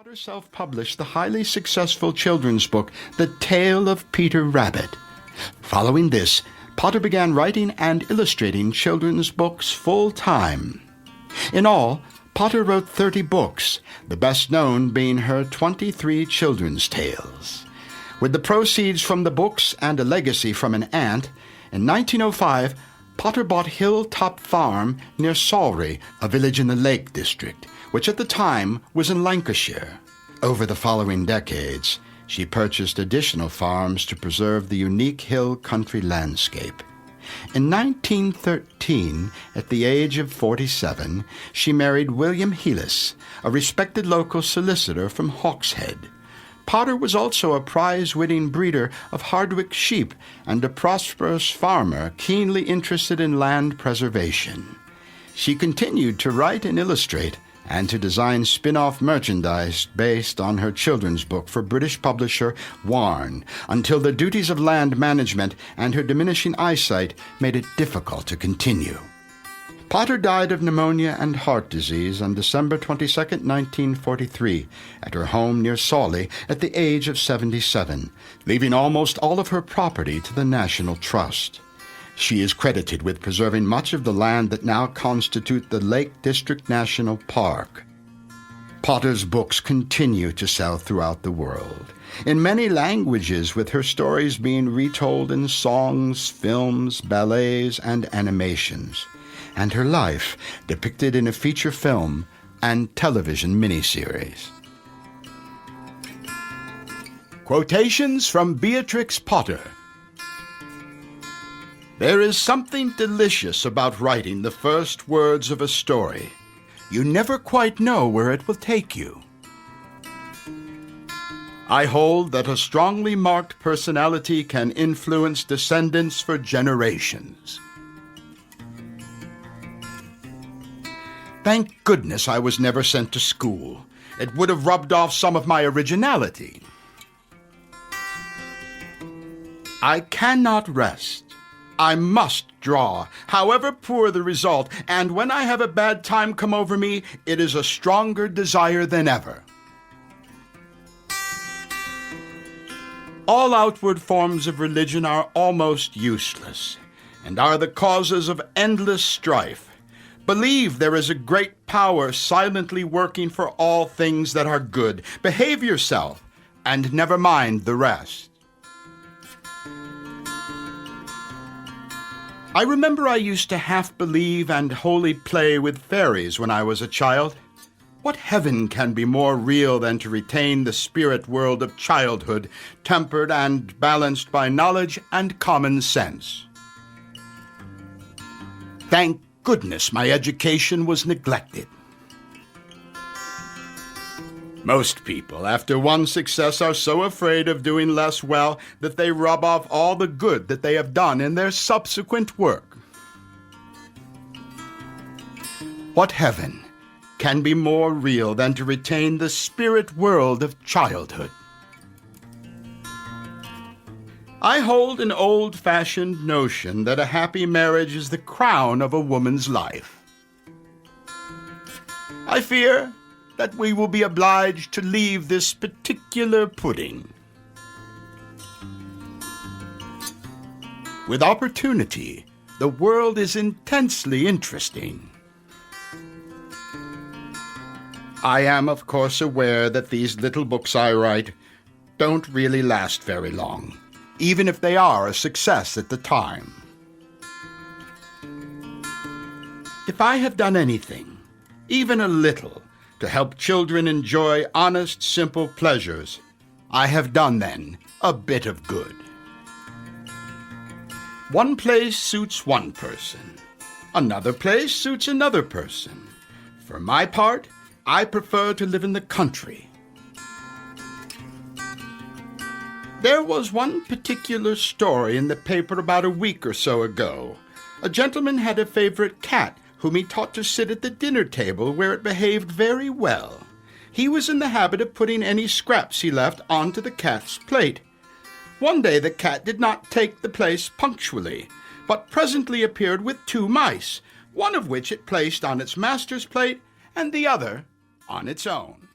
Potter self-published the highly successful children's book, The Tale of Peter Rabbit. Following this, Potter began writing and illustrating children's books full-time. In all, Potter wrote 30 books, the best known being her 23 children's tales. With the proceeds from the books and a legacy from an aunt, in 1905, Potter bought Hilltop Farm near Sawley, a village in the Lake District, which at the time was in Lancashire. Over the following decades, she purchased additional farms to preserve the unique hill country landscape. In 1913, at the age of 47, she married William Heelis, a respected local solicitor from Hawkshead. Potter was also a prize-winning breeder of Hardwick sheep and a prosperous farmer keenly interested in land preservation. She continued to write and illustrate and to design spin-off merchandise based on her children's book for British publisher Warne, until the duties of land management and her diminishing eyesight made it difficult to continue. Potter died of pneumonia and heart disease on December 22, 1943, at her home near Sawley at the age of 77, leaving almost all of her property to the National Trust. She is credited with preserving much of the land that now constitute the Lake District National Park. Potter's books continue to sell throughout the world, in many languages, with her stories being retold in songs, films, ballets, and animations, and her life depicted in a feature film and television miniseries. Quotations from Beatrix Potter. There is something delicious about writing the first words of a story. You never quite know where it will take you. I hold that a strongly marked personality can influence descendants for generations. Thank goodness I was never sent to school. It would have rubbed off some of my originality. I cannot rest. I must draw, however poor the result, and when I have a bad time come over me, it is a stronger desire than ever. All outward forms of religion are almost useless, and are the causes of endless strife. Believe there is a great power silently working for all things that are good. Behave yourself, and never mind the rest. I remember I used to half believe and wholly play with fairies when I was a child. What heaven can be more real than to retain the spirit world of childhood, tempered and balanced by knowledge and common sense? Thank goodness my education was neglected. Most people, after one success, are so afraid of doing less well that they rub off all the good that they have done in their subsequent work. What heaven can be more real than to retain the spirit world of childhood? I hold an old-fashioned notion that a happy marriage is the crown of a woman's life. I fear that we will be obliged to leave this particular pudding. With opportunity, the world is intensely interesting. I am, of course, aware that these little books I write don't really last very long, even if they are a success at the time. If I have done anything, even a little, to help children enjoy honest, simple pleasures, I have done then a bit of good. One place suits one person. Another place suits another person. For my part, I prefer to live in the country. There was one particular story in the paper about a week or so ago. A gentleman had a favorite cat whom he taught to sit at the dinner table, where it behaved very well. He was in the habit of putting any scraps he left onto the cat's plate. One day the cat did not take the place punctually, but presently appeared with 2 mice, one of which it placed on its master's plate and the other on its own.